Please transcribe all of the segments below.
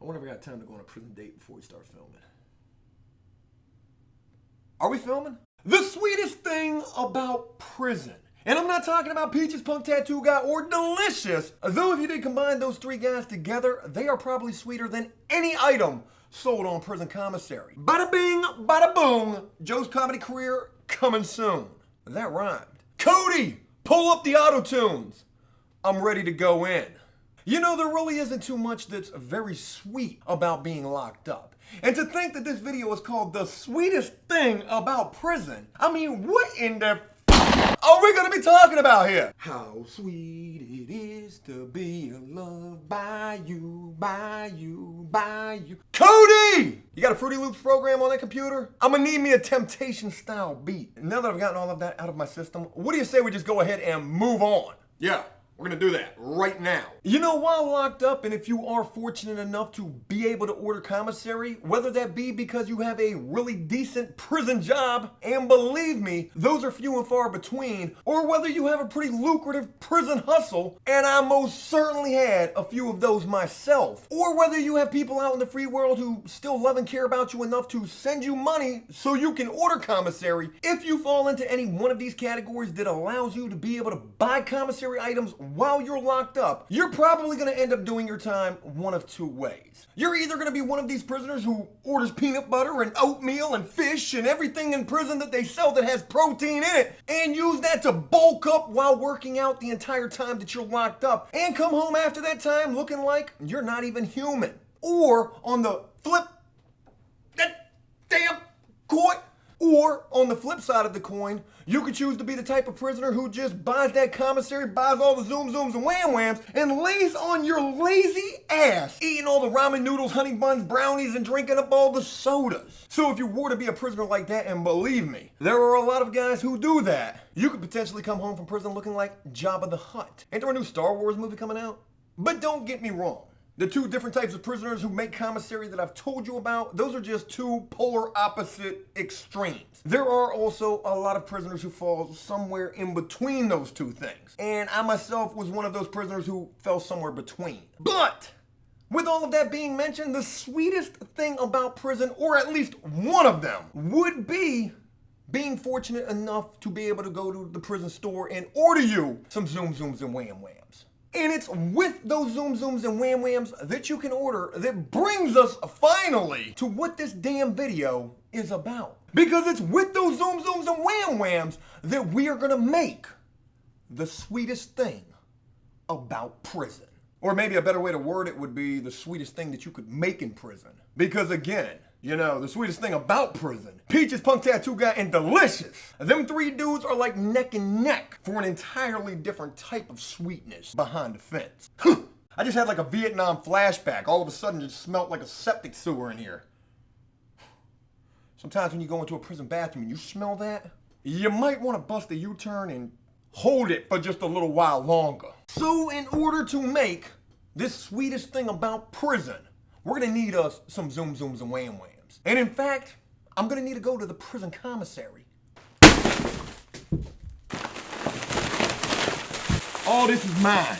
I wonder if I got time to go on a prison date before we start filming. Are we filming? The sweetest thing about prison. And I'm not talking about Peaches, Punk Tattoo Guy, or Delicious. Though if you did combine those three guys together, they are probably sweeter than any item sold on Prison Commissary. Bada bing, bada boom. Joe's comedy career coming soon. That rhymed. Cody, pull up the auto-tunes. I'm ready to go in. You know, there really isn't too much that's very sweet about being locked up. And to think that this video is called the sweetest thing about prison, I mean, what in the are we gonna be talking about here? How sweet it is to be loved by you, by you, by you. Cody! You got a Fruity Loops program on that computer? I'm gonna need me a Temptation style beat. Now that I've gotten all of that out of my system, what do you say we just go ahead and move on? Yeah. We're gonna do that right now. You know, while locked up, and if you are fortunate enough to be able to order commissary, whether that be because you have a really decent prison job, and believe me, those are few and far between, or whether you have a pretty lucrative prison hustle, and I most certainly had a few of those myself, or whether you have people out in the free world who still love and care about you enough to send you money so you can order commissary, if you fall into any one of these categories that allows you to be able to buy commissary items while you're locked up, you're probably gonna end up doing your time one of two ways. You're either gonna be one of these prisoners who orders peanut butter and oatmeal and fish and everything in prison that they sell that has protein in it, and use that to bulk up while working out the entire time that you're locked up, and come home after that time looking like you're not even human. Or on the flip, that damn coin. Or, on the flip side of the coin, you could choose to be the type of prisoner who just buys that commissary, buys all the zoom zooms and wham whams, and lays on your lazy ass, eating all the ramen noodles, honey buns, brownies, and drinking up all the sodas. So if you were to be a prisoner like that, and believe me, there are a lot of guys who do that, you could potentially come home from prison looking like Jabba the Hutt. Ain't there a new Star Wars movie coming out? But don't get me wrong. The two different types of prisoners who make commissary that I've told you about, those are just two polar opposite extremes. There are also a lot of prisoners who fall somewhere in between those two things. And I myself was one of those prisoners who fell somewhere between. But with all of that being mentioned, the sweetest thing about prison, or at least one of them, would be being fortunate enough to be able to go to the prison store and order you some zoom zooms and wham whams. And it's with those zoom zooms and wham whams that you can order that brings us finally to what this damn video is about. Because it's with those zoom zooms and wham whams that we are gonna make the sweetest thing about prison. Or maybe a better way to word it would be the sweetest thing that you could make in prison. Because again, you know, the sweetest thing about prison, Peaches, Punk Tattoo Guy, and Delicious. Them three dudes are like neck and neck for an entirely different type of sweetness behind the fence. I just had like a Vietnam flashback. All of a sudden, it just smelled like a septic sewer in here. Sometimes when you go into a prison bathroom and you smell that, you might want to bust a U-turn and hold it for just a little while longer. So in order to make this sweetest thing about prison, we're gonna need us some zoom zooms and wham whams. And in fact, I'm gonna need to go to the prison commissary. All this is mine.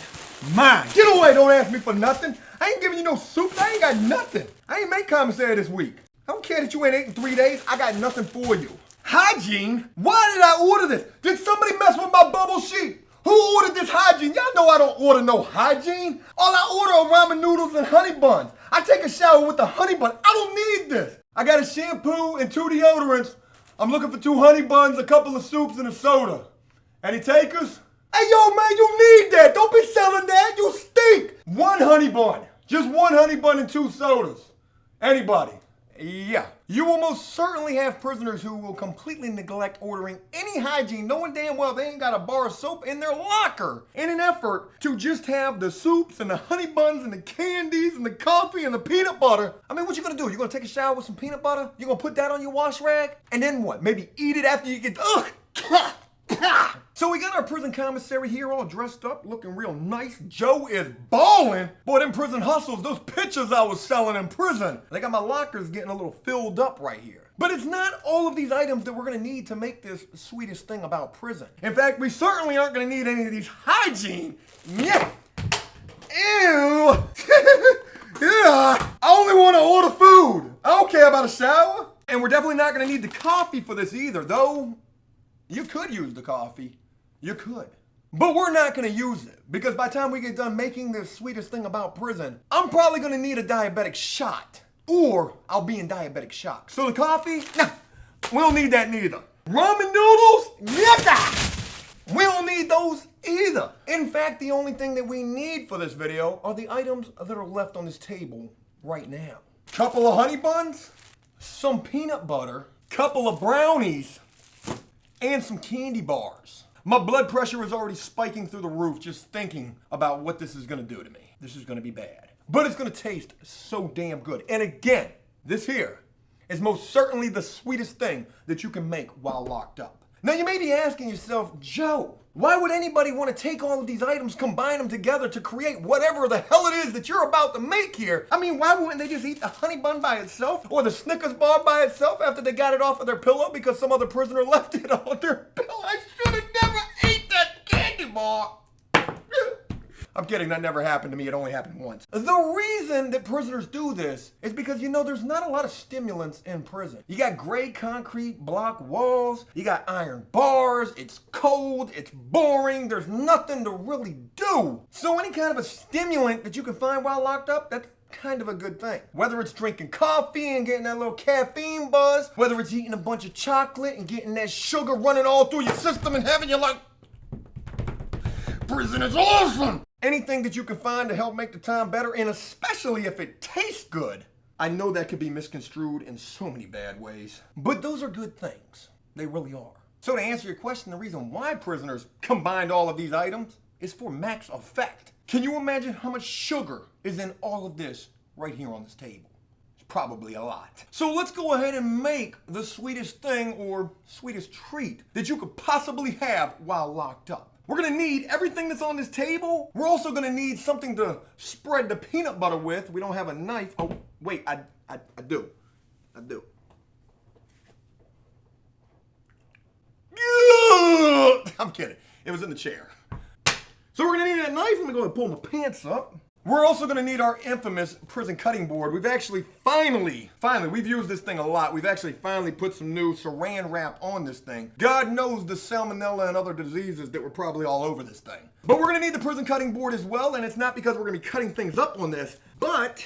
Mine. Get away, don't ask me for nothing. I ain't giving you no soup, I ain't got nothing. I ain't make commissary this week. I don't care that you ain't ate in 3 days, I got nothing for you. Hygiene? Why did I order this? Did somebody mess with my bubble sheet? Who ordered this hygiene? Y'all know I don't order no hygiene. All I order are ramen noodles and honey buns. I take a shower with the honey bun. I don't need this. I got a shampoo and 2 deodorants. I'm looking for 2 honey buns, a couple of soups, and a soda. Any takers? Hey, yo, man, you need that. Don't be selling that. You stink. 1 honey bun. Just 1 honey bun and 2 sodas. Anybody? Yeah. You will most certainly have prisoners who will completely neglect ordering any hygiene, knowing damn well they ain't got a bar of soap in their locker, in an effort to just have the soups and the honey buns and the candies and the coffee and the peanut butter. I mean, what you gonna do? You gonna take a shower with some peanut butter? You gonna put that on your wash rag? And then what? Maybe eat it after you get, So we got our prison commissary here all dressed up, looking real nice. Joe is ballin'. Boy, them prison hustles, those pictures I was selling in prison. They got my lockers getting a little filled up right here. But it's not all of these items that we're gonna need to make this sweetest thing about prison. In fact, we certainly aren't gonna need any of these hygiene. Yeah. Ew. Yeah. Oh definitely want to order food. I don't care about a shower. And we're definitely not going to need the coffee for this either, though you could use the coffee. You could. But we're not going to use it, because by the time we get done making the sweetest thing about prison, I'm probably going to need a diabetic shot. Or I'll be in diabetic shock. So the coffee? Nah, we don't need that neither. Ramen noodles? Yada! We don't need those either. In fact, the only thing that we need for this video are the items that are left on this table right now. Couple of honey buns, some peanut butter, couple of brownies, and some candy bars. My blood pressure is already spiking through the roof just thinking about what this is gonna do to me. This is gonna be bad. But it's gonna taste so damn good. And again, this here is most certainly the sweetest thing that you can make while locked up. Now you may be asking yourself, Joe, why would anybody want to take all of these items, combine them together to create whatever the hell it is that you're about to make here? I mean, why wouldn't they just eat the honey bun by itself or the Snickers bar by itself after they got it off of their pillow because some other prisoner left it on their pillow? I should have never ate that candy bar. I'm kidding, that never happened to me, it only happened once. The reason that prisoners do this is because, you know, there's not a lot of stimulants in prison. You got gray concrete block walls, you got iron bars, it's cold, it's boring, there's nothing to really do. So any kind of a stimulant that you can find while locked up, that's kind of a good thing. Whether it's drinking coffee and getting that little caffeine buzz, whether it's eating a bunch of chocolate and getting that sugar running all through your system and having you like, prison is awesome! Anything that you can find to help make the time better, and especially if it tastes good. I know that could be misconstrued in so many bad ways, but those are good things. They really are. So to answer your question, the reason why prisoners combined all of these items is for max effect. Can you imagine how much sugar is in all of this right here on this table? It's probably a lot. So let's go ahead and make the sweetest thing or sweetest treat that you could possibly have while locked up. We're gonna need everything that's on this table. We're also gonna need something to spread the peanut butter with. We don't have a knife. Oh, wait, I do. I'm kidding. It was in the chair. So we're gonna need that knife. I'm gonna go ahead and pull my pants up. We're also gonna need our infamous prison cutting board. We've actually finally, we've used this thing a lot. We've actually finally put some new saran wrap on this thing. God knows the salmonella and other diseases that were probably all over this thing. But we're gonna need the prison cutting board as well, and it's not because we're gonna be cutting things up on this, but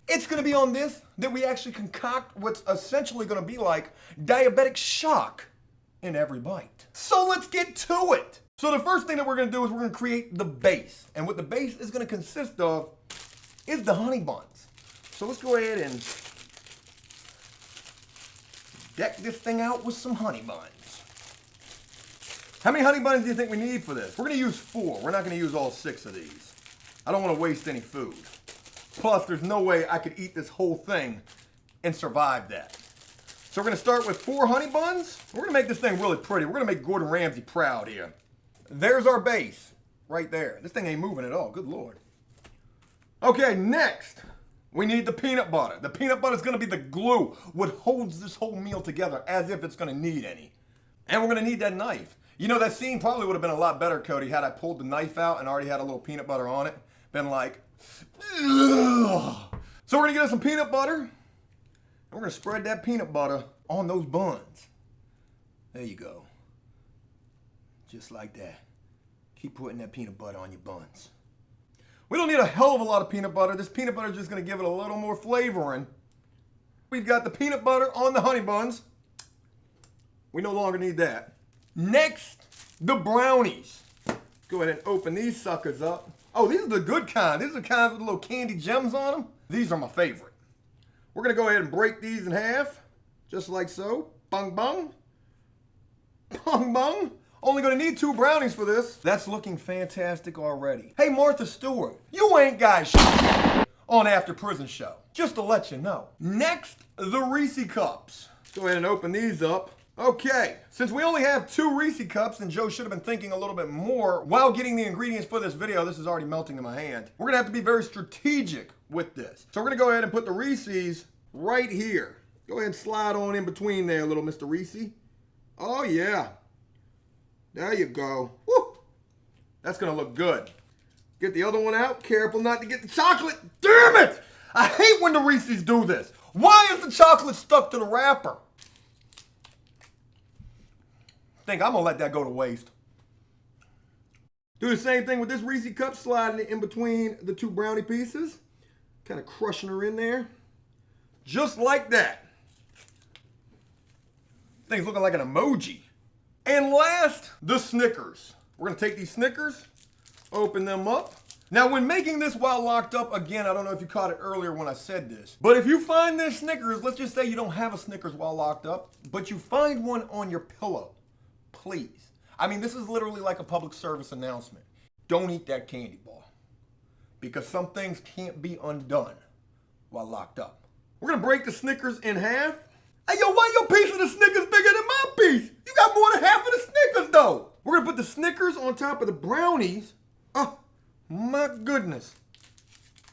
it's gonna be on this that we actually concoct what's essentially gonna be like diabetic shock in every bite. So let's get to it. So the first thing that we're gonna do is we're gonna create the base. And what the base is gonna consist of is the honey buns. So let's go ahead and deck this thing out with some honey buns. How many honey buns do you think we need for this? We're gonna use 4. We're not gonna use all 6 of these. I don't wanna waste any food. Plus, there's no way I could eat this whole thing and survive that. So we're gonna start with 4 honey buns. We're gonna make this thing really pretty. We're gonna make Gordon Ramsay proud here. There's our base, right there. This thing ain't moving at all, good Lord. Okay, next, we need the peanut butter. The peanut butter is gonna be the glue, what holds this whole meal together as if it's gonna need any. And we're gonna need that knife. You know, that scene probably would have been a lot better, Cody, had I pulled the knife out and already had a little peanut butter on it. Been like, ugh. So we're gonna get us some peanut butter, and we're gonna spread that peanut butter on those buns. There you go. Just like that. Keep putting that peanut butter on your buns. We don't need a hell of a lot of peanut butter. This peanut butter is just going to give it a little more flavoring. We've got the peanut butter on the honey buns. We no longer need that. Next, the brownies. Go ahead and open these suckers up. Oh, these are the good kind. These are the kinds with little candy gems on them. These are my favorite. We're going to go ahead and break these in half, just like so. Bung, bung. Bung, bung. Only gonna need 2 brownies for this. That's looking fantastic already. Hey, Martha Stewart, you ain't got shit on After Prison Show. Just to let you know. Next, the Reese cups. Go ahead and open these up. Okay, since we only have 2 Reese cups, and Joe should have been thinking a little bit more while getting the ingredients for this video. This is already melting in my hand. We're gonna have to be very strategic with this. So we're gonna go ahead and put the Reese's right here. Go ahead and slide on in between there, little Mr. Reese. Oh yeah. There you go. Woo! That's gonna look good. Get the other one out. Careful not to get the chocolate. Damn it! I hate when the Reese's do this. Why is the chocolate stuck to the wrapper? I think I'm gonna let that go to waste. Do the same thing with this Reese cup, sliding it in between the two brownie pieces. Kind of crushing her in there. Just like that. Thing's looking like an emoji. And last, the Snickers. We're gonna take these Snickers, open them up. Now when making this while locked up, again, I don't know if you caught it earlier when I said this, but if you find this Snickers, let's just say you don't have a Snickers while locked up, but you find one on your pillow, please. I mean, this is literally like a public service announcement. Don't eat that candy bar, because some things can't be undone while locked up. We're gonna break the Snickers in half. Hey, yo, why your piece of the Snickers bigger than my piece? You got more than half of the Snickers, though. We're gonna put the Snickers on top of the brownies. Oh, my goodness.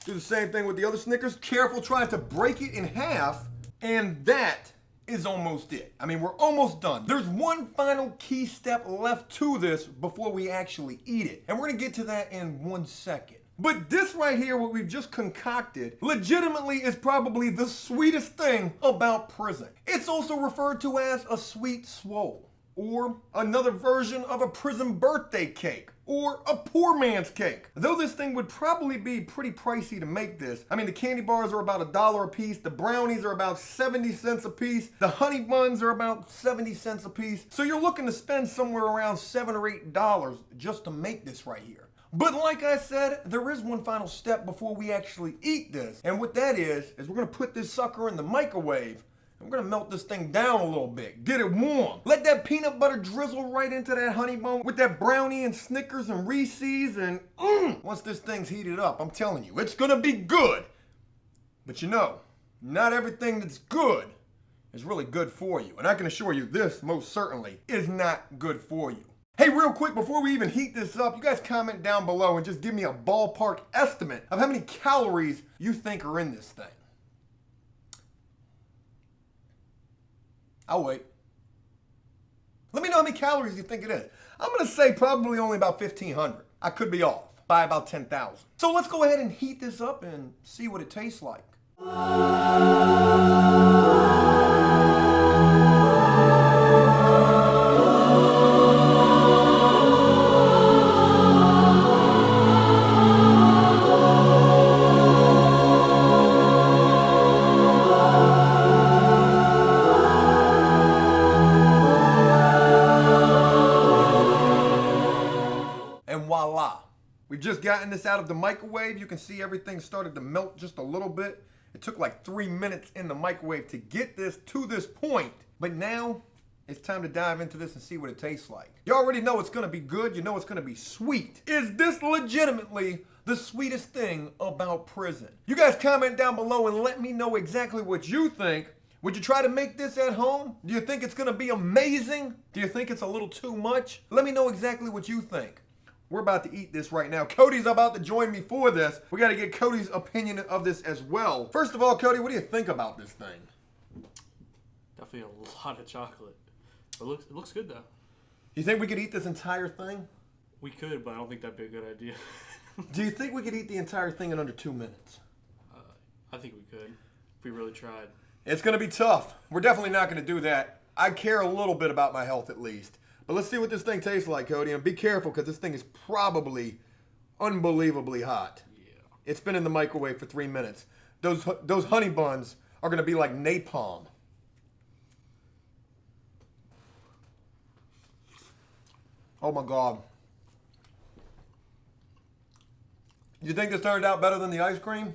Do the same thing with the other Snickers. Careful trying to break it in half. And that is almost it. I mean, we're almost done. There's one final key step left to this before we actually eat it. And we're gonna get to that in 1 second. But this right here, what we've just concocted, legitimately is probably the sweetest thing about prison. It's also referred to as a sweet swole, or another version of a prison birthday cake, or a poor man's cake. Though this thing would probably be pretty pricey to make this. I mean, the candy bars are about $1 a piece, the brownies are about 70 cents a piece, the honey buns are about 70 cents a piece. So you're looking to spend somewhere around $7 or $8 just to make this right here. But like I said, there is one final step before we actually eat this. And what that is we're gonna put this sucker in the microwave. And we're gonna melt this thing down a little bit, get it warm. Let that peanut butter drizzle right into that honey bun with that brownie and Snickers and Reese's, and once this thing's heated up, I'm telling you, it's gonna be good. But you know, not everything that's good is really good for you. And I can assure you this most certainly is not good for you. Hey, real quick, before we even heat this up, you guys comment down below and just give me a ballpark estimate of how many calories you think are in this thing. I'll wait. Let me know how many calories you think it is. I'm gonna say probably only about 1,500. I could be off by about 10,000. So let's go ahead and heat this up and see what it tastes like. And voila, we've just gotten this out of the microwave. You can see everything started to melt just a little bit. It took like 3 minutes in the microwave to get this to this point. But now it's time to dive into this and see what it tastes like. You already know it's gonna be good. You know it's gonna be sweet. Is this legitimately the sweetest thing about prison? You guys comment down below and let me know exactly what you think. Would you try to make this at home? Do you think it's gonna be amazing? Do you think it's a little too much? Let me know exactly what you think. We're about to eat this right now. Cody's about to join me for this. We got to get Cody's opinion of this as well. First of all, Cody, what do you think about this thing? Definitely a lot of chocolate. It looks good though. You think we could eat this entire thing? We could, but I don't think that'd be a good idea. Do you think we could eat the entire thing in under 2 minutes? I think we could, if we really tried. It's going to be tough. We're definitely not going to do that. I care a little bit about my health at least. But let's see what this thing tastes like, Cody. And be careful, because this thing is probably unbelievably hot. Yeah. It's been in the microwave for 3 minutes. Those honey buns are going to be like napalm. Oh my God. You think this turned out better than the ice cream?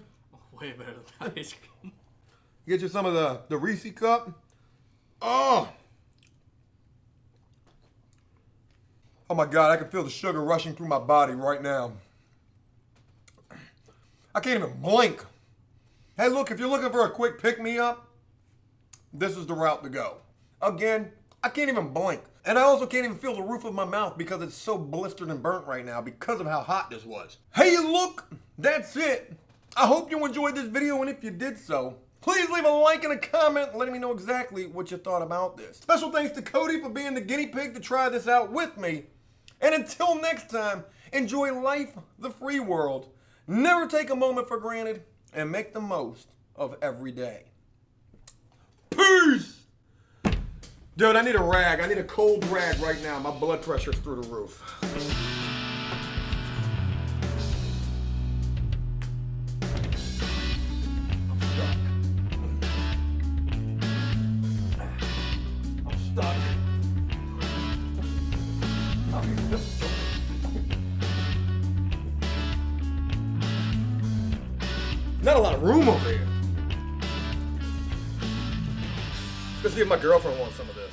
Way better than ice cream. Get you some of the Reese cup. Oh! Oh my God, I can feel the sugar rushing through my body right now. I can't even blink. Hey, look, if you're looking for a quick pick-me-up, this is the route to go. Again, I can't even blink. And I also can't even feel the roof of my mouth because it's so blistered and burnt right now because of how hot this was. Hey, look, that's it. I hope you enjoyed this video, and if you did so, please leave a like and a comment letting me know exactly what you thought about this. Special thanks to Cody for being the guinea pig to try this out with me. And until next time, enjoy life, the free world. Never take a moment for granted, and make the most of every day. Peace! Dude, I need a rag. I need a cold rag right now. My blood pressure's through the roof. I'm stuck. Not a lot of room over here. Let's see if my girlfriend wants some of this.